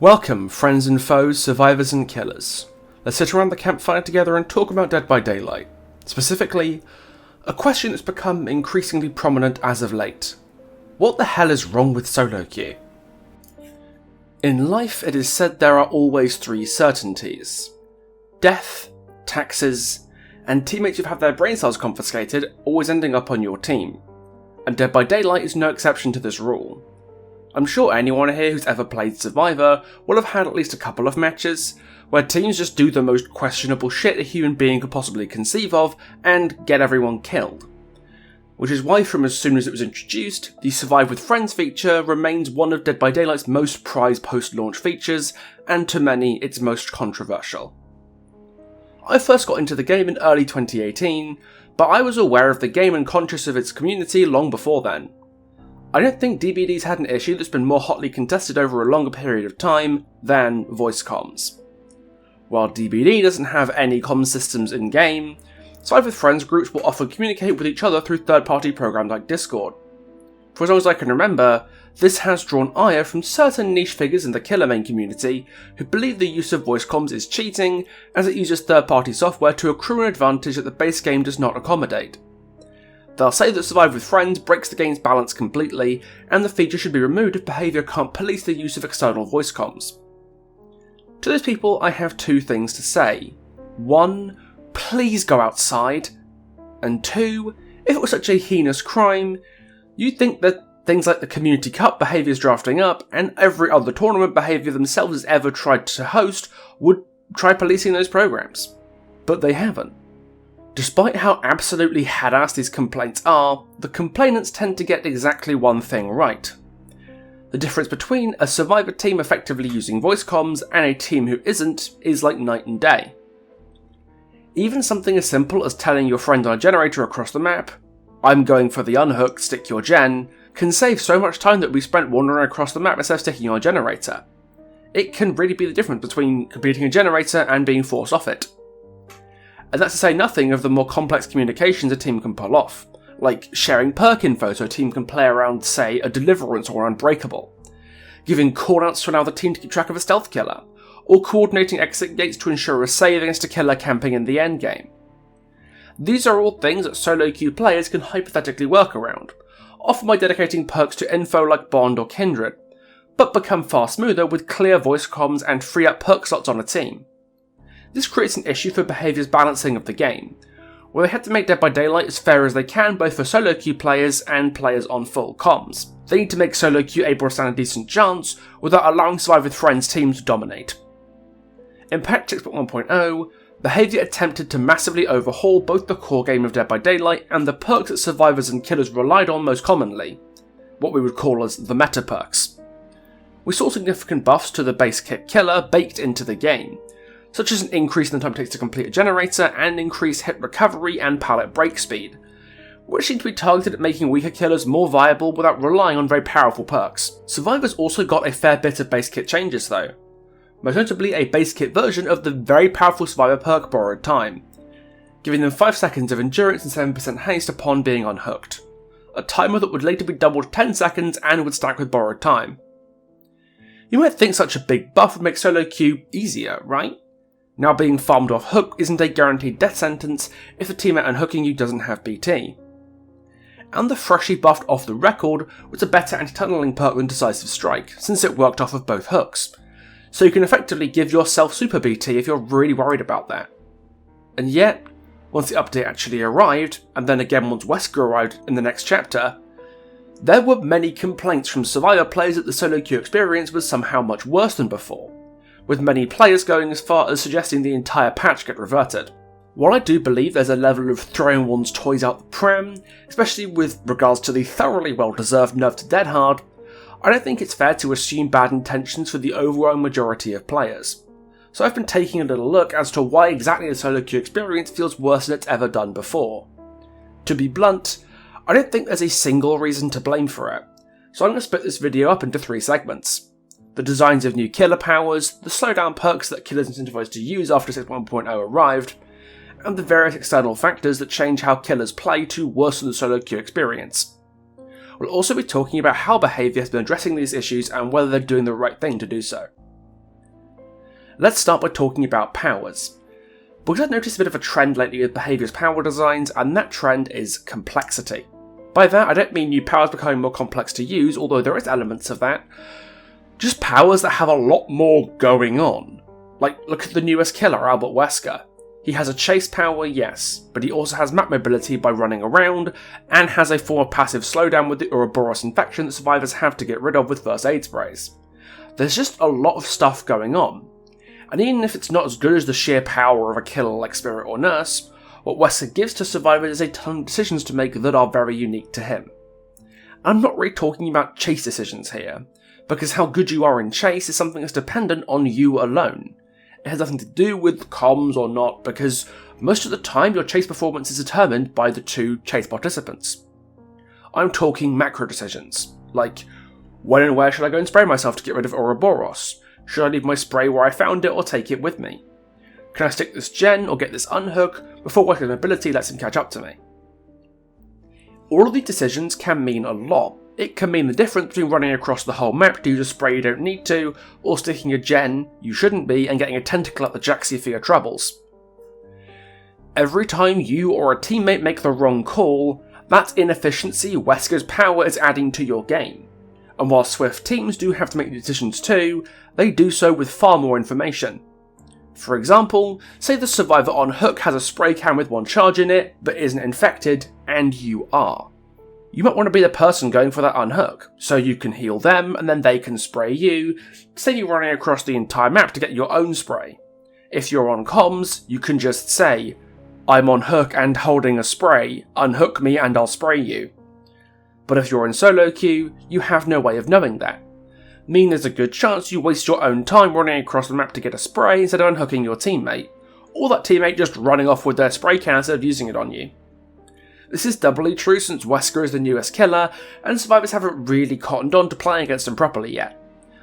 Welcome, friends and foes, survivors and killers. Let's sit around the campfire together and talk about Dead by Daylight. Specifically, a question that's become increasingly prominent as of late. What the hell is wrong with solo queue? In life, it is said there are always three certainties. Death, taxes, and teammates who've had their brain cells confiscated always ending up on your team. And Dead by Daylight is no exception to this rule. I'm sure anyone here who's ever played Survivor will have had at least a couple of matches where teams just do the most questionable shit a human being could possibly conceive of and get everyone killed. Which is why from as soon as it was introduced, the Survive with Friends feature remains one of Dead by Daylight's most prized post-launch features, and to many its most controversial. I first got into the game in early 2018, but I was aware of the game and conscious of its community long before then. I don't think DBD's had an issue that's been more hotly contested over a longer period of time than voice comms. While DBD doesn't have any comms systems in-game, Survive with Friends groups will often communicate with each other through third-party programs like Discord. For as long as I can remember, this has drawn ire from certain niche figures in the killer main community who believe the use of voice comms is cheating as it uses third-party software to accrue an advantage that the base game does not accommodate. They'll say that Survive with Friends breaks the game's balance completely, and the feature should be removed if behaviour can't police the use of external voice comms. To those people, I have two things to say. 1, please go outside. And 2, if it was such a heinous crime, you'd think that things like the Community Cup behaviours drafting up, and every other tournament behaviour themselves has ever tried to host, would try policing those programs. But they haven't. Despite how absolutely had-ass these complaints are, the complainants tend to get exactly one thing right. The difference between a Survivor team effectively using voice comms and a team who isn't is like night and day. Even something as simple as telling your friend on a generator across the map, "I'm going for the unhook, stick your gen," can save so much time that we spent wandering across the map instead of sticking on a generator. It can really be the difference between completing a generator and being forced off it. And that's to say nothing of the more complex communications a team can pull off, like sharing perk info so a team can play around, say, a Deliverance or Unbreakable, giving callouts to allow the team to keep track of a stealth killer, or coordinating exit gates to ensure a save against a killer camping in the endgame. These are all things that solo queue players can hypothetically work around, often by dedicating perks to info like Bond or Kindred, but become far smoother with clear voice comms and free up perk slots on a team. This creates an issue for behaviour's balancing of the game, where they have to make Dead by Daylight as fair as they can both for solo queue players and players on full comms. They need to make solo queue able to stand a decent chance without allowing Survive with Friends teams to dominate. In patch 6.1.0, behaviour attempted to massively overhaul both the core game of Dead by Daylight and the perks that survivors and killers relied on most commonly, what we would call as the meta perks. We saw significant buffs to the base kit killer baked into the game, such as an increase in the time it takes to complete a generator and increased hit recovery and pallet break speed, which seem to be targeted at making weaker killers more viable without relying on very powerful perks. Survivors also got a fair bit of base kit changes though, most notably a base kit version of the very powerful Survivor perk Borrowed Time, giving them 5 seconds of endurance and 7% haste upon being unhooked, a timer that would later be doubled to 10 seconds and would stack with Borrowed Time. You might think such a big buff would make solo queue easier, right? Now being farmed off hook isn't a guaranteed death sentence if the teammate unhooking you doesn't have BT. And the freshly buffed Off the Record was a better anti-tunneling perk than Decisive Strike, since it worked off of both hooks, so you can effectively give yourself super BT if you're really worried about that. And yet, once the update actually arrived, and then again once Wesker arrived in the next chapter, there were many complaints from Survivor players that the solo queue experience was somehow much worse than before, with many players going as far as suggesting the entire patch get reverted. While I do believe there's a level of throwing one's toys out the pram, especially with regards to the thoroughly well-deserved nerf to Dead Hard, I don't think it's fair to assume bad intentions for the overwhelming majority of players. So I've been taking a little look as to why exactly the solo queue experience feels worse than it's ever done before. To be blunt, I don't think there's a single reason to blame for it, so I'm going to split this video up into 3 segments. The designs of new killer powers, the slowdown perks that killers incentivized to use after 6.1.0 arrived, and the various external factors that change how killers play to worsen the solo queue experience. We'll also be talking about how behaviour has been addressing these issues and whether they're doing the right thing to do so. Let's start by talking about powers, because I've noticed a bit of a trend lately with behaviour's power designs, and that trend is complexity. By that, I don't mean new powers becoming more complex to use, although there is elements of that. Just powers that have a lot more going on. Like, look at the newest killer, Albert Wesker. He has a chase power, yes, but he also has map mobility by running around, and has a form of passive slowdown with the Ouroboros infection that survivors have to get rid of with first aid sprays. There's just a lot of stuff going on. And even if it's not as good as the sheer power of a killer like Spirit or Nurse, what Wesker gives to survivors is a ton of decisions to make that are very unique to him. I'm not really talking about chase decisions here, because how good you are in chase is something that's dependent on you alone. It has nothing to do with comms or not, because most of the time your chase performance is determined by the two chase participants. I'm talking macro decisions, like when and where should I go and spray myself to get rid of Ouroboros? Should I leave my spray where I found it or take it with me? Can I stick this gen or get this unhook before Wesker's mobility lets him catch up to me? All of these decisions can mean a lot. It can mean the difference between running across the whole map to use a spray you don't need to, or sticking a gen you shouldn't be and getting a tentacle up the jacksie for your troubles. Every time you or a teammate make the wrong call, that inefficiency Wesker's power is adding to your game. And while SWF teams do have to make decisions too, they do so with far more information. For example, say the survivor on hook has a spray can with one charge in it, but isn't infected, and you are. You might want to be the person going for that unhook, so you can heal them and then they can spray you, say you're running across the entire map to get your own spray. If you're on comms, you can just say, "I'm on hook and holding a spray, unhook me and I'll spray you." But if you're in solo queue, you have no way of knowing that. Meaning there's a good chance you waste your own time running across the map to get a spray instead of unhooking your teammate, or that teammate just running off with their spray can instead of using it on you. This is doubly true since Wesker is the newest killer, and survivors haven't really cottoned on to playing against him properly yet.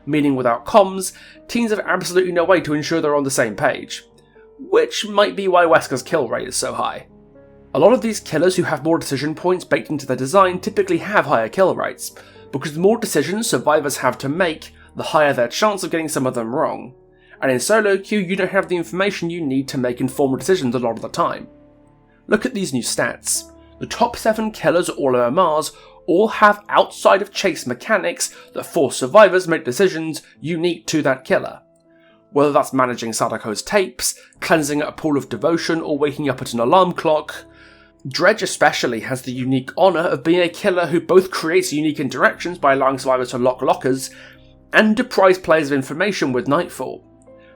Meaning without comms, teams have absolutely no way to ensure they're on the same page. Which might be why Wesker's kill rate is so high. A lot of these killers who have more decision points baked into their design typically have higher kill rates, because the more decisions survivors have to make, the higher their chance of getting some of them wrong. And in solo queue, you don't have the information you need to make informed decisions a lot of the time. Look at these new stats. The top 7 killers at all MMRs all have outside of chase mechanics that force survivors to make decisions unique to that killer. Whether that's managing Sadako's tapes, cleansing at a pool of devotion, or waking up at an alarm clock, Dredge especially has the unique honour of being a killer who both creates unique interactions by allowing survivors to lock lockers, and deprives players of information with Nightfall,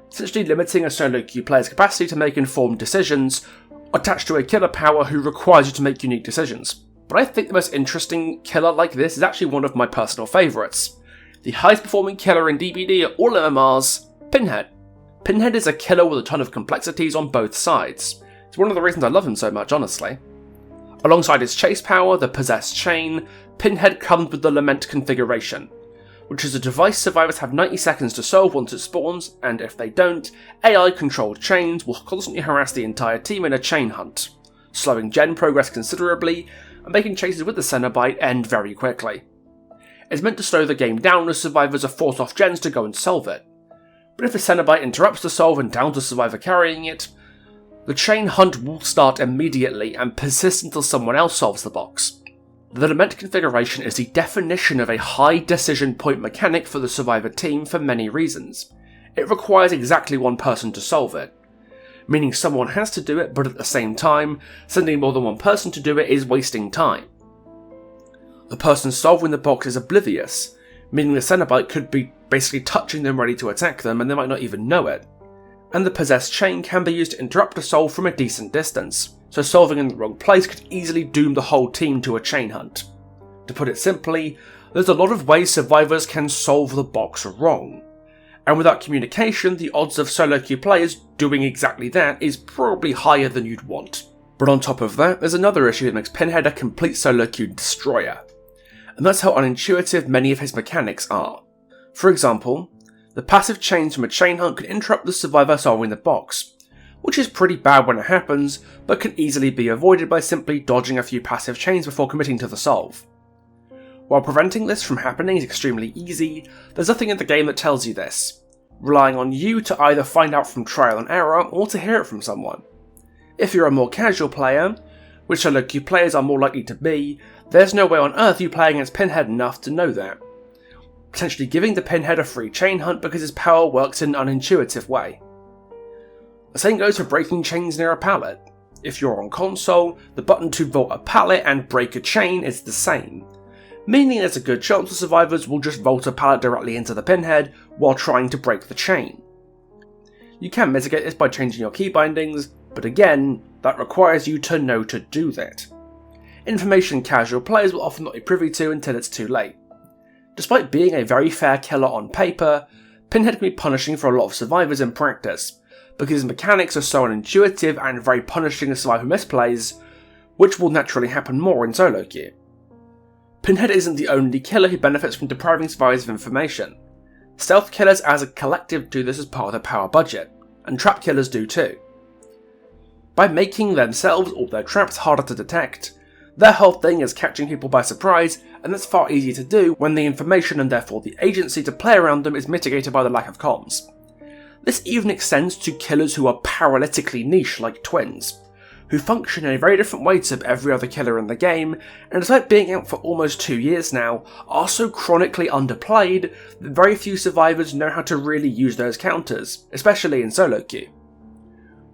essentially limiting a solo queue player's capacity to make informed decisions, attached to a killer power who requires you to make unique decisions. But I think the most interesting killer like this is actually one of my personal favourites. The highest performing killer in DBD at all MMRs, Pinhead. Pinhead is a killer with a ton of complexities on both sides. It's one of the reasons I love him so much, honestly. Alongside his chase power, the Possessed Chain, Pinhead comes with the Lament configuration, which is a device survivors have 90 seconds to solve once it spawns, and if they don't, AI-controlled chains will constantly harass the entire team in a chain hunt, slowing gen progress considerably, and making chases with the Cenobite end very quickly. It's meant to slow the game down as survivors are forced off gens to go and solve it. But if the Cenobite interrupts the solve and downs a survivor carrying it, the chain hunt will start immediately and persist until someone else solves the box. The Lament configuration is the definition of a high decision point mechanic for the survivor team for many reasons. It requires exactly one person to solve it, meaning someone has to do it, but at the same time, sending more than one person to do it is wasting time. The person solving the box is oblivious, meaning the Cenobite could be basically touching them ready to attack them and they might not even know it. And the Possessed Chain can be used to interrupt a solve from a decent distance, so solving in the wrong place could easily doom the whole team to a chain hunt. To put it simply, there's a lot of ways survivors can solve the box wrong, and without communication, the odds of solo queue players doing exactly that is probably higher than you'd want. But on top of that, there's another issue that makes Pinhead a complete solo queue destroyer, and that's how unintuitive many of his mechanics are. For example, the passive chains from a chain hunt can interrupt the survivor solving the box, which is pretty bad when it happens, but can easily be avoided by simply dodging a few passive chains before committing to the solve. While preventing this from happening is extremely easy, there's nothing in the game that tells you this. relying on you to either find out from trial and error or to hear it from someone. If you're a more casual player, which solo queue players are more likely to be, there's no way on earth you play against Pinhead enough to know that, potentially giving the Pinhead a free chain hunt because his power works in an unintuitive way. The same goes for breaking chains near a pallet. If you're on console, the button to vault a pallet and break a chain is the same, meaning there's a good chance the survivors will just vault a pallet directly into the Pinhead while trying to break the chain. You can mitigate this by changing your key bindings, but again, that requires you to know to do that. Information casual players will often not be privy to until it's too late. Despite being a very fair killer on paper, Pinhead can be punishing for a lot of survivors in practice, because his mechanics are so unintuitive and very punishing as survivor misplays, which will naturally happen more in solo queue. Pinhead isn't the only killer who benefits from depriving survivors of information. Stealth killers as a collective do this as part of their power budget, and trap killers do too. By making themselves or their traps harder to detect, their whole thing is catching people by surprise, and that's far easier to do when the information and therefore the agency to play around them is mitigated by the lack of comms. This even extends to killers who are paralytically niche like twins, who function in a very different way to every other killer in the game, and despite being out for almost 2 years now, are so chronically underplayed that very few survivors know how to really use those counters, especially in solo queue.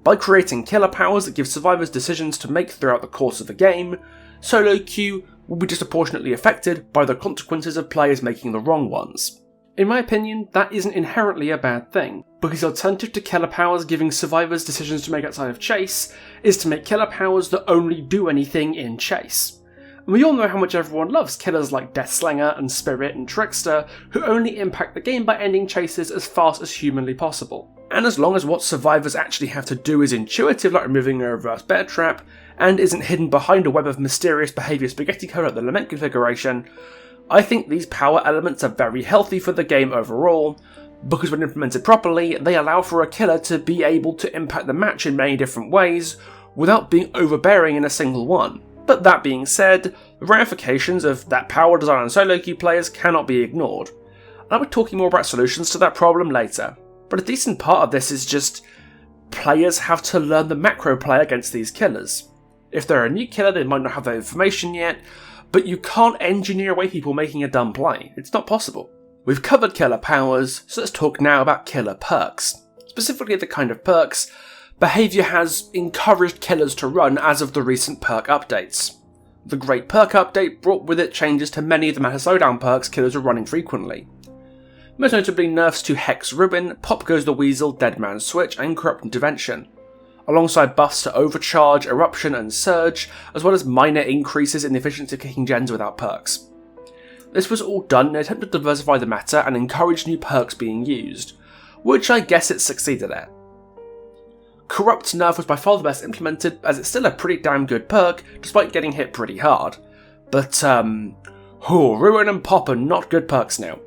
By creating killer powers that give survivors decisions to make throughout the course of the game, solo queue will be disproportionately affected by the consequences of players making the wrong ones. In my opinion, that isn't inherently a bad thing, because the alternative to killer powers giving survivors decisions to make outside of chase is to make killer powers that only do anything in chase. And we all know how much everyone loves killers like Deathslinger and Spirit and Trickster, who only impact the game by ending chases as fast as humanly possible. And as long as what survivors actually have to do is intuitive, like removing a reverse bear trap, and isn't hidden behind a web of mysterious behaviour spaghetti code at the lament configuration, I think these power elements are very healthy for the game overall, because when implemented properly, they allow for a killer to be able to impact the match in many different ways, without being overbearing in a single one. But that being said, the ramifications of that power design on solo queue players cannot be ignored. And I'll be talking more about solutions to that problem later, but a decent part of this is just players have to learn the macro play against these killers. If they're a new killer, they might not have that information yet, but you can't engineer away people making a dumb play. It's not possible. We've covered killer powers, so let's talk now about killer perks. Specifically the kind of perks behaviour has encouraged killers to run as of the recent perk updates. The Great Perk Update brought with it changes to many of the meta slowdown perks killers are running frequently. Most notably nerfs to Hex Ruin, Pop Goes the Weasel, Dead Man's Switch and Corrupt Intervention, alongside buffs to Overcharge, Eruption and Surge, as well as minor increases in the efficiency of kicking gens without perks. This was all done in an attempt to diversify the meta and encourage new perks being used, which I guess it succeeded at. Corrupt nerf was by far the best implemented, as it's still a pretty damn good perk, despite getting hit pretty hard. But, Ruin and Pop are not good perks now.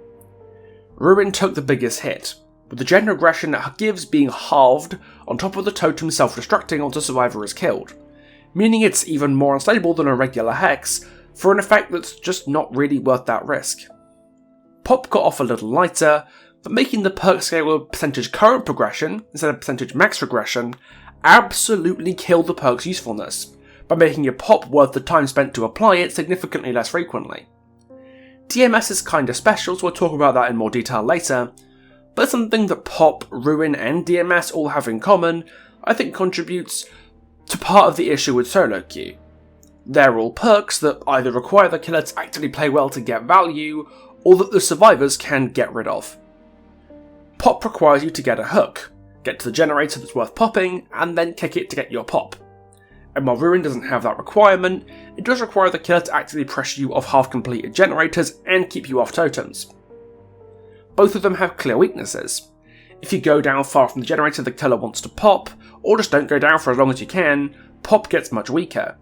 Ruin took the biggest hit, with the gen regression it gives being halved on top of the totem self-destructing once a survivor is killed, meaning it's even more unstable than a regular Hex, for an effect that's just not really worth that risk. Pop got off a little lighter, but making the perk scale with percentage current progression instead of percentage max regression absolutely killed the perk's usefulness, by making your pop worth the time spent to apply it significantly less frequently. DMS is kinda special, so we'll talk about that in more detail later, but something that Pop, Ruin and DMS all have in common, I think contributes to part of the issue with solo queue. They're all perks that either require the killer to actively play well to get value, or that the survivors can get rid of. Pop requires you to get a hook, get to the generator that's worth popping, and then kick it to get your pop. And while Ruin doesn't have that requirement, it does require the killer to actively pressure you off half-completed generators and keep you off totems. Both of them have clear weaknesses. If you go down far from the generator the killer wants to pop, or just don't go down for as long as you can, pop gets much weaker,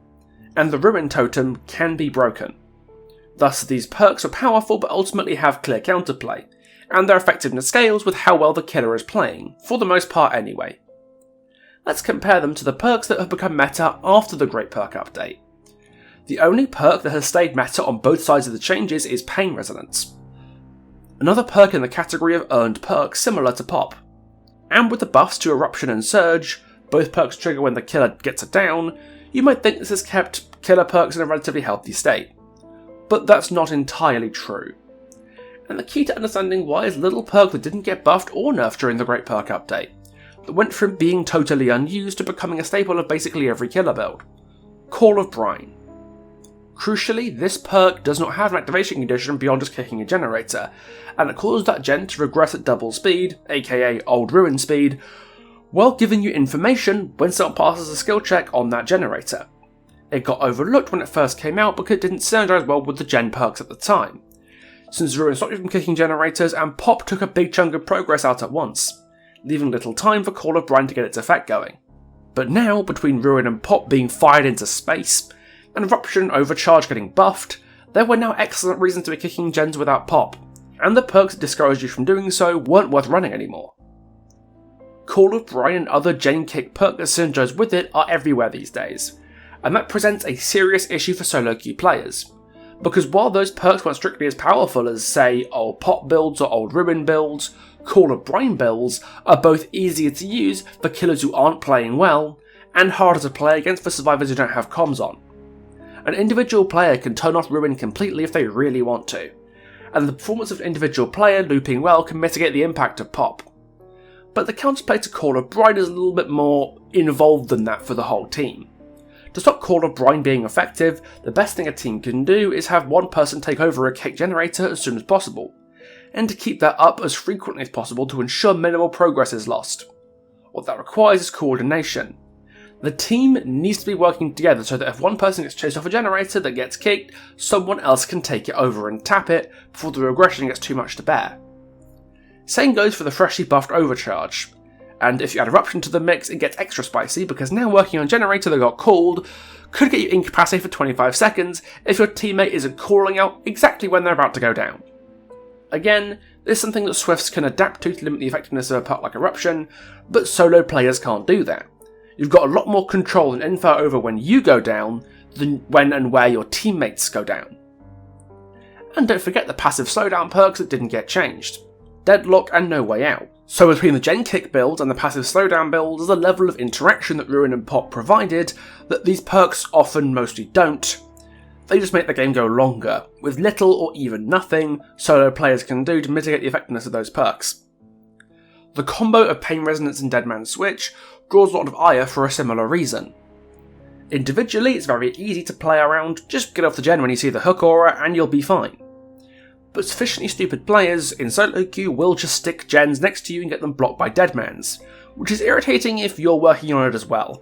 and the Ruin totem can be broken. Thus these perks are powerful but ultimately have clear counterplay, and their effectiveness scales with how well the killer is playing, for the most part anyway. Let's compare them to the perks that have become meta after the Great Perk Update. The only perk that has stayed meta on both sides of the changes is Pain Resonance. another perk in the category of earned perks similar to Pop. And with the buffs to Eruption and Surge, both perks trigger when the killer gets a down, you might think this has kept killer perks in a relatively healthy state. But that's not entirely true. And the key to understanding why is a little perk that didn't get buffed or nerfed during the Great Perk Update, that went from being totally unused to becoming a staple of basically every killer build. Call of Brine. Crucially, this perk does not have an activation condition beyond just kicking a generator, and it causes that gen to regress at double speed, aka old ruin speed, while giving you information when someone passes a skill check on that generator. It got overlooked when it first came out because it didn't synergize well with the gen perks at the time, since Ruin stopped you from kicking generators and Pop took a big chunk of progress out at once, leaving little time for Call of Brine to get its effect going. But now, between Ruin and Pop being fired into space, and Eruption and Overcharge getting buffed, there were now excellent reasons to be kicking gens without Pop, and the perks that discouraged you from doing so weren't worth running anymore. Call of Brine and other gen kick perk that synergize with it are everywhere these days, and that presents a serious issue for solo queue players, because while those perks weren't strictly as powerful as, say, old Pop builds or old Ruin builds, Call of Brine builds are both easier to use for killers who aren't playing well, and harder to play against for survivors who don't have comms on. An individual player can turn off Ruin completely if they really want to, and the performance of an individual player looping well can mitigate the impact of Pop. But the counterplay to Call of Brine is a little bit more involved than that for the whole team. To stop Call of Brine being effective, the best thing a team can do is have one person take over a kick generator as soon as possible, and to keep that up as frequently as possible to ensure minimal progress is lost. What that requires is coordination. The team needs to be working together so that if one person gets chased off a generator that gets kicked, someone else can take it over and tap it before the regression gets too much to bear. Same goes for the freshly buffed Overcharge, and if you add Eruption to the mix it gets extra spicy because now working on a generator that got called could get you incapacitated for 25 seconds if your teammate isn't calling out exactly when they're about to go down. Again, this is something that Swifts can adapt to limit the effectiveness of a perk like Eruption, but solo players can't do that. You've got a lot more control and info over when you go down than when and where your teammates go down. And don't forget the passive slowdown perks that didn't get changed. Deadlock and No Way Out. So between the gen kick build and the passive slowdown build, there's a level of interaction that Ruin and Pop provided that these perks often mostly don't. They just make the game go longer, with little or even nothing solo players can do to mitigate the effectiveness of those perks. The combo of Pain Resonance and Dead Man Switch draws a lot of ire for a similar reason. Individually, it's very easy to play around, just get off the gen when you see the hook aura and you'll be fine. But sufficiently stupid players in solo queue will just stick gens next to you and get them blocked by Deadmans, which is irritating if you're working on it as well.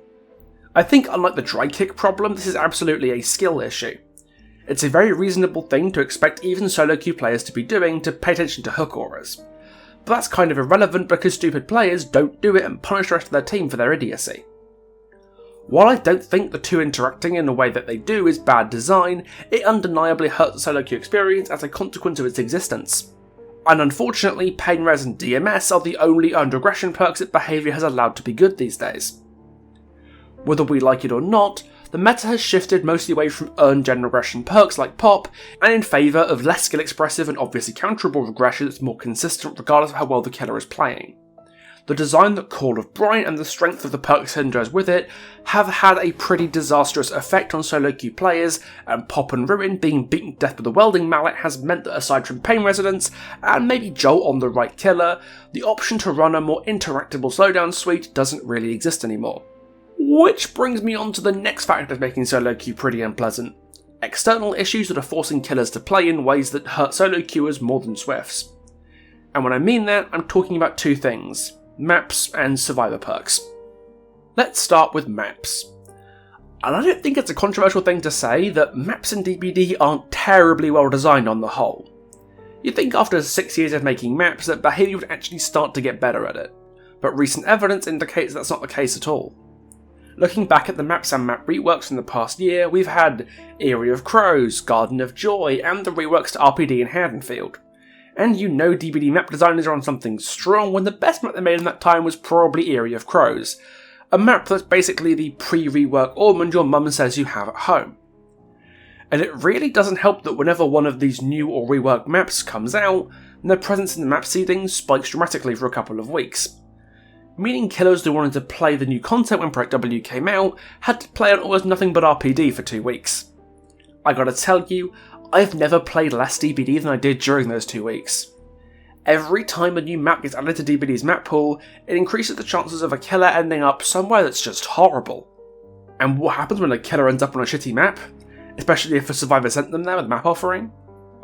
I think unlike the dry kick problem, this is absolutely a skill issue. It's a very reasonable thing to expect even solo queue players to be doing to pay attention to hook auras. But that's kind of irrelevant because stupid players don't do it and punish the rest of their team for their idiocy. While I don't think the two interacting in the way that they do is bad design, it undeniably hurts the solo queue experience as a consequence of its existence. And unfortunately, Pain Res and DMS are the only earned regression perks that behaviour has allowed to be good these days. Whether we like it or not, the meta has shifted mostly away from earned gen regression perks like Pop, and in favour of less skill expressive and obviously counterable regression that's more consistent regardless of how well the killer is playing. The design that Call of Brine and the strength of the perk synergies with it have had a pretty disastrous effect on solo queue players, and Pop and Ruin being beaten to death with a welding mallet has meant that aside from Pain Resonance, and maybe Jolt on the right killer, the option to run a more interactable slowdown suite doesn't really exist anymore. Which brings me on to the next factor making solo queue pretty unpleasant. External issues that are forcing killers to play in ways that hurt solo queuers more than Swifts. And when I mean that, I'm talking about two things: maps and survivor perks. Let's start with maps. And I don't think it's a controversial thing to say that maps in DBD aren't terribly well designed on the whole. You'd think after 6 years of making maps that behaviour would actually start to get better at it, but recent evidence indicates that's not the case at all. Looking back at the maps and map reworks from the past year, we've had Eyrie of Crows, Garden of Joy, and the reworks to RPD and Haddonfield. And you know DBD map designers are on something strong when the best map they made in that time was probably Eyrie of Crows, a map that's basically the pre-rework Ormond your mum says you have at home. And it really doesn't help that whenever one of these new or reworked maps comes out, and their presence in the map seedings spikes dramatically for a couple of weeks, meaning killers who wanted to play the new content when Project W came out had to play on almost nothing but RPD for 2 weeks. I gotta tell you, I've never played less DBD than I did during those 2 weeks. Every time a new map gets added to DBD's map pool, it increases the chances of a killer ending up somewhere that's just horrible. And what happens when a killer ends up on a shitty map? Especially if a survivor sent them there with a map offering?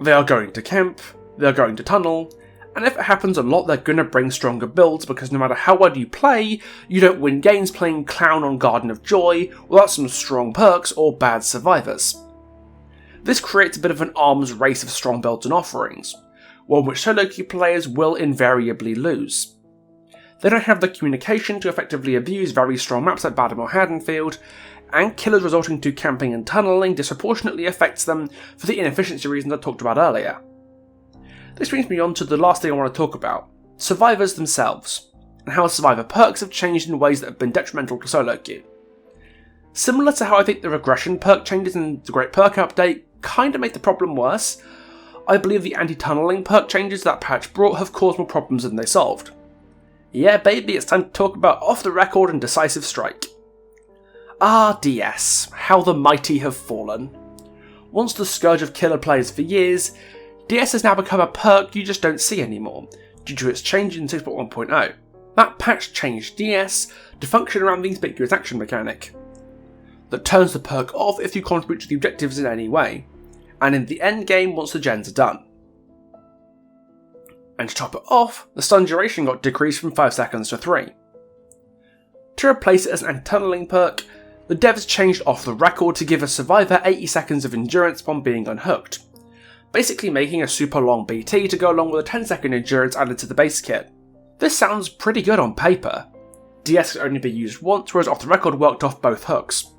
They are going to camp, they are going to tunnel, and if it happens a lot, they're going to bring stronger builds because no matter how well you play, you don't win games playing Clown on Garden of Joy without some strong perks or bad survivors. This creates a bit of an arms race of strong builds and offerings, one which solo queue players will invariably lose. They don't have the communication to effectively abuse very strong maps like Badham or Haddonfield, and killers resulting to camping and tunnelling disproportionately affects them for the inefficiency reasons I talked about earlier. This brings me on to the last thing I want to talk about, survivors themselves, and how survivor perks have changed in ways that have been detrimental to solo queue. Similar to how I think the regression perk changes in the Great Perk Update kinda made the problem worse, I believe the anti-tunnelling perk changes that patch brought have caused more problems than they solved. Yeah baby, it's time to talk about Off the Record and Decisive Strike. Ah DS, how the mighty have fallen. Once the scourge of killer players for years, DS has now become a perk you just don't see anymore, due to its change in 6.1.0. That patch changed DS to function around the inconspicuous action mechanic, that turns the perk off if you contribute to the objectives in any way, and in the end game once the gens are done. And to top it off, the stun duration got decreased from 5 seconds to 3. To replace it as an anti-tunnelling perk, the devs changed Off the Record to give a survivor 80 seconds of endurance upon being unhooked, basically making a super long BT to go along with a 10-second endurance added to the base kit. This sounds pretty good on paper. DS could only be used once, whereas Off the Record worked off both hooks.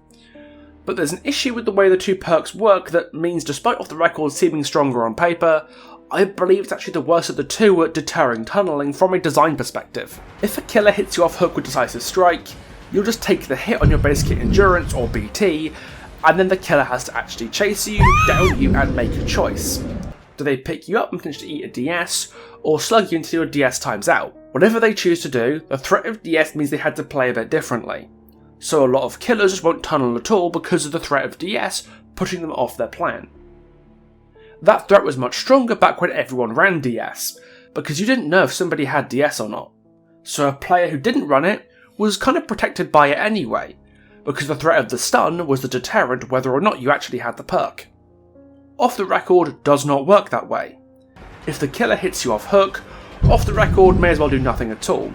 But there's an issue with the way the two perks work that means despite Off the Record seeming stronger on paper, I believe it's actually the worst of the two at deterring tunnelling from a design perspective. If a killer hits you off hook with Decisive Strike, you'll just take the hit on your base kit endurance or BT, and then the killer has to actually chase you, down you, and make a choice. Do they pick you up and potentially eat a DS, or slug you until your DS times out? Whatever they choose to do, the threat of DS means they had to play a bit differently. So a lot of killers just won't tunnel at all because of the threat of DS putting them off their plan. That threat was much stronger back when everyone ran DS, because you didn't know if somebody had DS or not. So a player who didn't run it was kind of protected by it anyway, because the threat of the stun was the deterrent whether or not you actually had the perk. Off the Record does not work that way. If the killer hits you off hook, Off the Record may as well do nothing at all,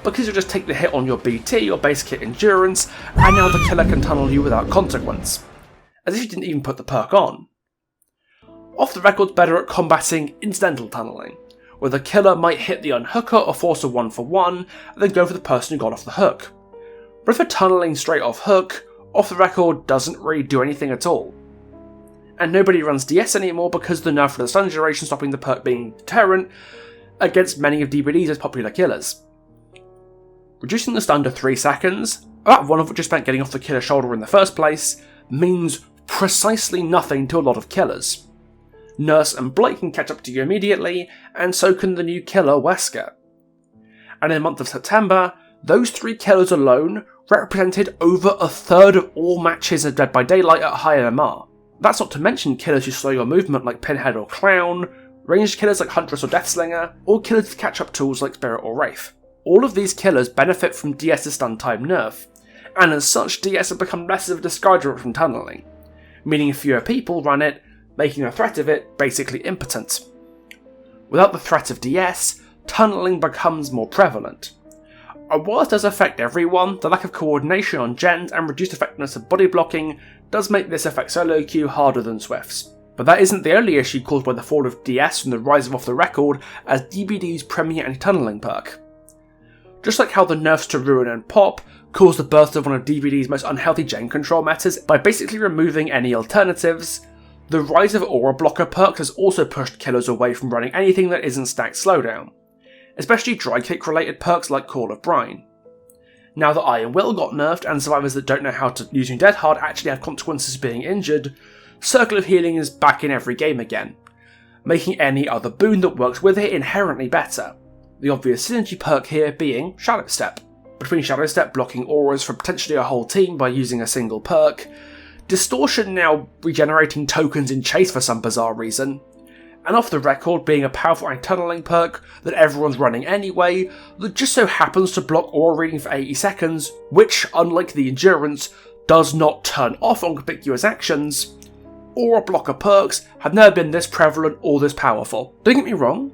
because you'll just take the hit on your BT or base kit endurance, and now the killer can tunnel you without consequence, as if you didn't even put the perk on. Off the Record's better at combating incidental tunnelling, where the killer might hit the unhooker or force a 1-for-1, and then go for the person who got off the hook. But if they're tunnelling straight off hook, Off the Record doesn't really do anything at all. And nobody runs DS anymore because of the nerf for the stun duration stopping the perk being deterrent against many of DBD's most popular killers. Reducing the stun to 3 seconds, about one of which is spent getting off the killer's shoulder in the first place, means precisely nothing to a lot of killers. Nurse and Blake can catch up to you immediately, and so can the new killer Wesker. And in the month of September, those 3 killers alone represented over a third of all matches of Dead by Daylight at high MMR. That's not to mention killers who slow your movement like Pinhead or Clown, ranged killers like Huntress or Deathslinger, or killers with catch-up tools like Spirit or Wraith. All of these killers benefit from DS's stun time nerf, and as such DS have become less of a discourager from tunnelling, meaning fewer people run it, making the threat of it basically impotent. Without the threat of DS, tunnelling becomes more prevalent. And while it does affect everyone, the lack of coordination on gens and reduced effectiveness of body blocking does make this affect solo queue harder than Swifts. But that isn't the only issue caused by the fall of DS and the rise of Off the Record as DBD's premier anti-tunnelling perk. Just like how the nerfs to Ruin and Pop caused the birth of one of DBD's most unhealthy gen control metas by basically removing any alternatives, the rise of aura blocker perks has also pushed killers away from running anything that isn't stacked slowdown, especially dry kick related perks like Call of Brine. Now that Iron Will got nerfed and survivors that don't know how to use Dead Hard actually have consequences of being injured, Circle of Healing is back in every game again, making any other boon that works with it inherently better. The obvious synergy perk here being Shadow Step. Between Shadow Step blocking auras from potentially a whole team by using a single perk, Distortion now regenerating tokens in Chase for some bizarre reason, and Off the Record being a powerful anti-tunneling perk that everyone's running anyway that just so happens to block aura reading for 80 seconds, which, unlike the Endurance, does not turn off on conspicuous actions. Aura blocker perks have never been this prevalent or this powerful. Don't get me wrong,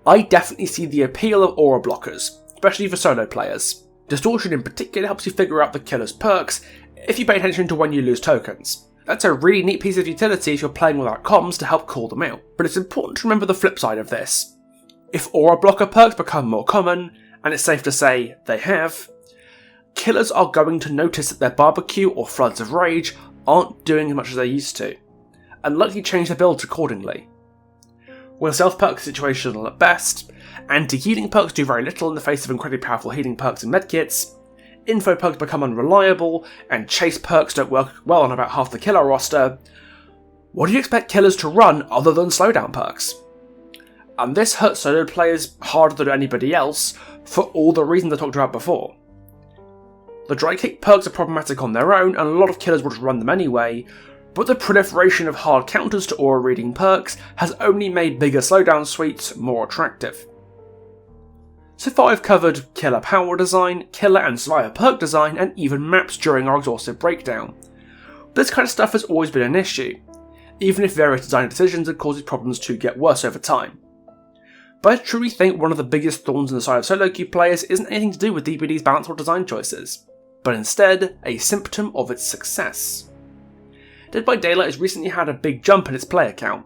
I definitely see the appeal of aura blockers, especially for solo players. Distortion in particular helps you figure out the killer's perks if you pay attention to when you lose tokens. That's a really neat piece of utility if you're playing without comms to help call them out. But it's important to remember the flip side of this. If aura blocker perks become more common, and it's safe to say they have, killers are going to notice that their barbecue or floods of rage aren't doing as much as they used to, and likely change their builds accordingly. When stealth perks are situational at best, anti-healing perks do very little in the face of incredibly powerful healing perks and medkits, info perks become unreliable, and chase perks don't work well on about half the killer roster, what do you expect killers to run other than slowdown perks? And this hurts solo players harder than anybody else for all the reasons I talked about before. The dry kick perks are problematic on their own, and a lot of killers will just run them anyway, but the proliferation of hard counters to aura reading perks has only made bigger slowdown suites more attractive. So far I've covered killer power design, killer and survivor perk design, and even maps during our exhaustive breakdown. This kind of stuff has always been an issue, even if various design decisions have caused problems to get worse over time. But I truly think one of the biggest thorns in the side of solo queue players isn't anything to do with DBD's balance or design choices, but instead a symptom of its success. Dead by Daylight has recently had a big jump in its player count,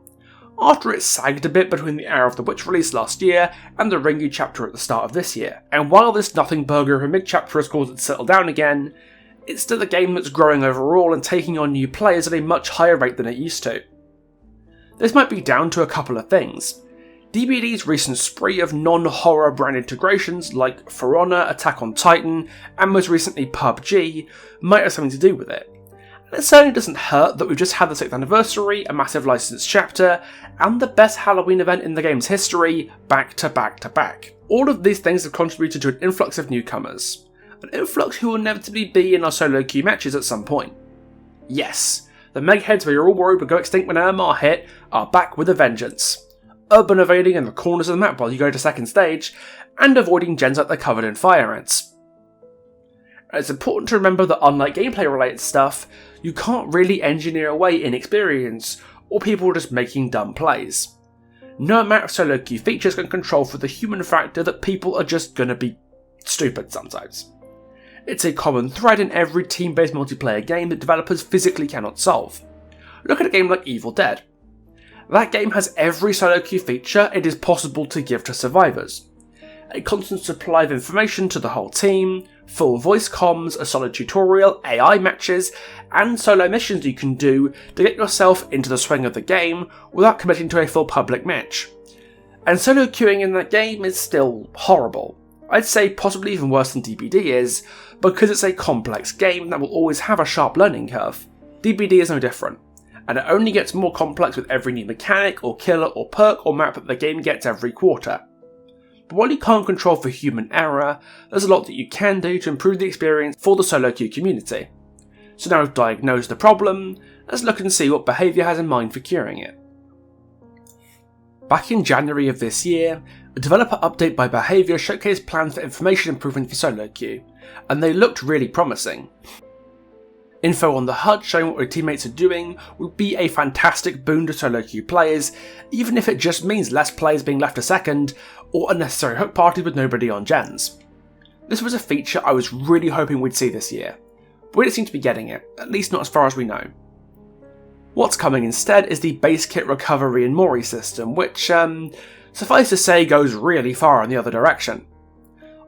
after it sagged a bit between the Hour of the Witch release last year and the Ringu chapter at the start of this year. And while this nothing burger of a mid-chapter has caused it to settle down again, it's still a game that's growing overall and taking on new players at a much higher rate than it used to. This might be down to a couple of things. DBD's recent spree of non-horror brand integrations like For Honor, Attack on Titan, and most recently PUBG might have something to do with it. And it certainly doesn't hurt that we've just had the 6th anniversary, a massive licensed chapter, and the best Halloween event in the game's history, back to back to back. All of these things have contributed to an influx of newcomers. An influx who will inevitably be in our solo queue matches at some point. Yes, the megheads we were all worried would go extinct when MMR hit are back with a vengeance. Urban evading in the corners of the map while you go to second stage, and avoiding gens like they're covered in fire ants. And it's important to remember that unlike gameplay related stuff, you can't really engineer away inexperience, or people just making dumb plays. No amount of solo queue features can control for the human factor that people are just gonna be stupid sometimes. It's a common thread in every team-based multiplayer game that developers physically cannot solve. Look at a game like Evil Dead. That game has every solo queue feature it is possible to give to survivors. A constant supply of information to the whole team, full voice comms, a solid tutorial, AI matches, and solo missions you can do to get yourself into the swing of the game without committing to a full public match. And solo queuing in that game is still horrible. I'd say possibly even worse than DBD is, because it's a complex game that will always have a sharp learning curve. DBD is no different, and it only gets more complex with every new mechanic or killer or perk or map that the game gets every quarter. But while you can't control for human error, there's a lot that you can do to improve the experience for the solo queue community. So now we've diagnosed the problem, let's look and see what behaviour has in mind for curing it. Back in January of this year, a developer update by Behaviour showcased plans for information improvement for solo queue, and they looked really promising. Info on the HUD showing what your teammates are doing would be a fantastic boon to solo queue players, even if it just means less players being left a second, or unnecessary hook parties with nobody on gens. This was a feature I was really hoping we'd see this year, but we don't seem to be getting it, at least not as far as we know. What's coming instead is the base kit recovery and Mori system, which, suffice to say, goes really far in the other direction.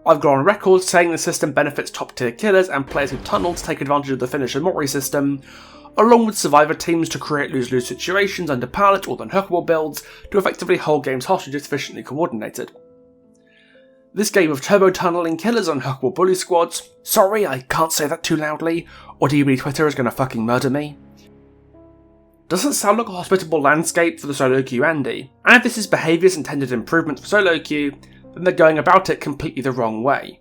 I've gone on record saying the system benefits top tier killers and players who tunnel to take advantage of the finisher Mori system, along with survivor teams to create lose-lose situations under pallet or unhookable builds to effectively hold games hostage if sufficiently coordinated. This game of turbo tunneling killers on unhookable bully squads, sorry I can't say that too loudly, or DBD Twitter is gonna fucking murder me, doesn't sound like a hospitable landscape for the solo queue Andy, and if this is behaviour's intended improvement for solo queue, then they're going about it completely the wrong way.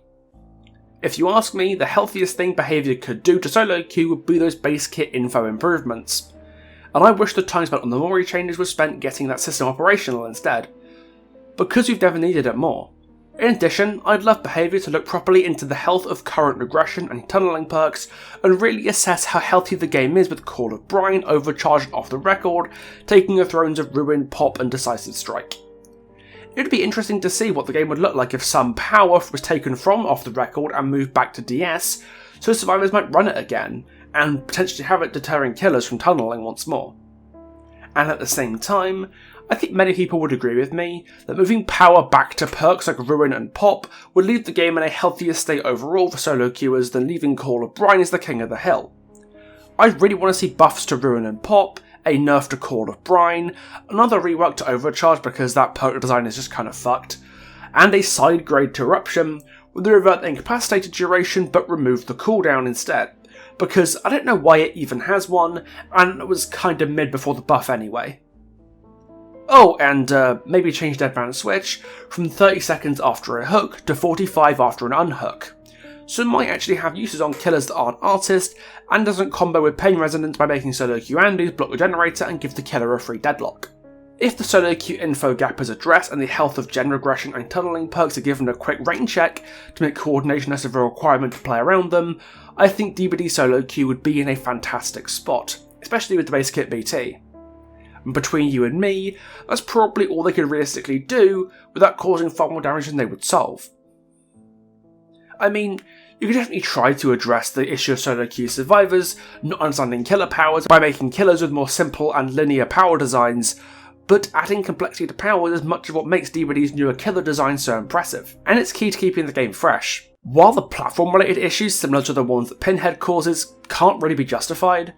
If you ask me, the healthiest thing behaviour could do to solo queue would be those base kit info improvements, and I wish the time spent on the Mori changes was spent getting that system operational instead, because we've never needed it more. In addition, I'd love behaviour to look properly into the health of current regression and tunnelling perks and really assess how healthy the game is with Call of Brine overcharged off the record, taking the thrones of Ruin, Pop and Decisive Strike. It would be interesting to see what the game would look like if some power was taken from off the record and moved back to DS, so survivors might run it again, and potentially have it deterring killers from tunnelling once more. And at the same time, I think many people would agree with me that moving power back to perks like Ruin and Pop would leave the game in a healthier state overall for solo queuers than leaving Call of Brine as the king of the hill. I really want to see buffs to Ruin and Pop, a nerf to Call of Brine, another rework to Overcharge because that perk design is just kind of fucked, and a side grade to Eruption with the revert the incapacitated duration but remove the cooldown instead, because I don't know why it even has one, and it was kinda mid before the buff anyway. Oh, and maybe change Deadman switch from 30 seconds after a hook to 45 after an unhook. So it might actually have uses on killers that aren't artists, and doesn't combo with Pain Resonance by making solo queue Andys block the generator and give the killer a free deadlock. If the solo queue info gap is addressed and the health of gen regression and tunnelling perks are given a quick rain check to make coordination less of a requirement to play around them, I think DBD solo queue would be in a fantastic spot, especially with the base kit BT. Between you and me, that's probably all they could realistically do without causing far more damage than they would solve. I mean, you could definitely try to address the issue of solo queue survivors not understanding killer powers by making killers with more simple and linear power designs, but adding complexity to powers is much of what makes DBD's newer killer design so impressive, and it's key to keeping the game fresh. While the platform-related issues similar to the ones that Pinhead causes can't really be justified,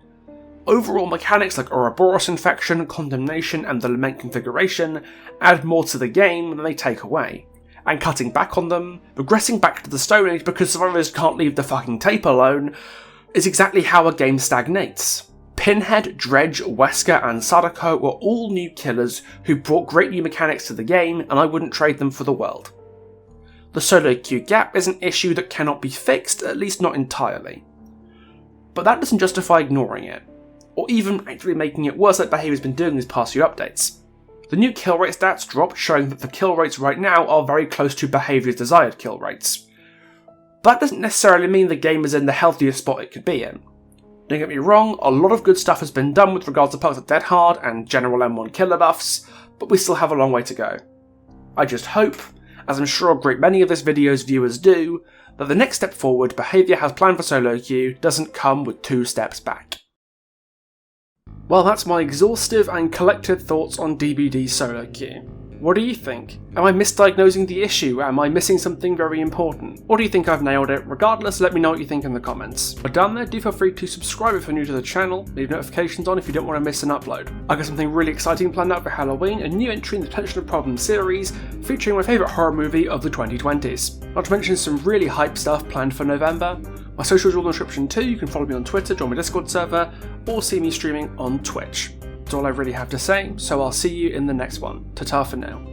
overall mechanics like Ouroboros Infection, Condemnation and the Lament configuration add more to the game than they take away, and cutting back on them, progressing back to the Stone Age because survivors can't leave the fucking tape alone, is exactly how a game stagnates. Pinhead, Dredge, Wesker and Sadako were all new killers who brought great new mechanics to the game, and I wouldn't trade them for the world. The solo queue gap is an issue that cannot be fixed, at least not entirely. But that doesn't justify ignoring it, or even actively making it worse like behaviour's been doing these past few updates. The new kill rate stats dropped, showing that the kill rates right now are very close to behaviour's desired kill rates. But that doesn't necessarily mean the game is in the healthiest spot it could be in. Don't get me wrong, a lot of good stuff has been done with regards to perks like Dead Hard and general M1 killer buffs, but we still have a long way to go. I just hope, as I'm sure a great many of this video's viewers do, that the next step forward behaviour has planned for solo queue doesn't come with 2 steps back. Well, that's my exhaustive and collected thoughts on DBD solo queue. What do you think? Am I misdiagnosing the issue? Am I missing something very important? Or do you think I've nailed it? Regardless, let me know what you think in the comments. But down there, do feel free to subscribe if you're new to the channel, leave notifications on if you don't want to miss an upload. I've got something really exciting planned out for Halloween, a new entry in the Tension of Problems series, featuring my favourite horror movie of the 2020s. Not to mention some really hype stuff planned for November. My socials are all in the description too, you can follow me on Twitter, join my Discord server, or see me streaming on Twitch. That's all I really have to say, so I'll see you in the next one. Ta-ta for now.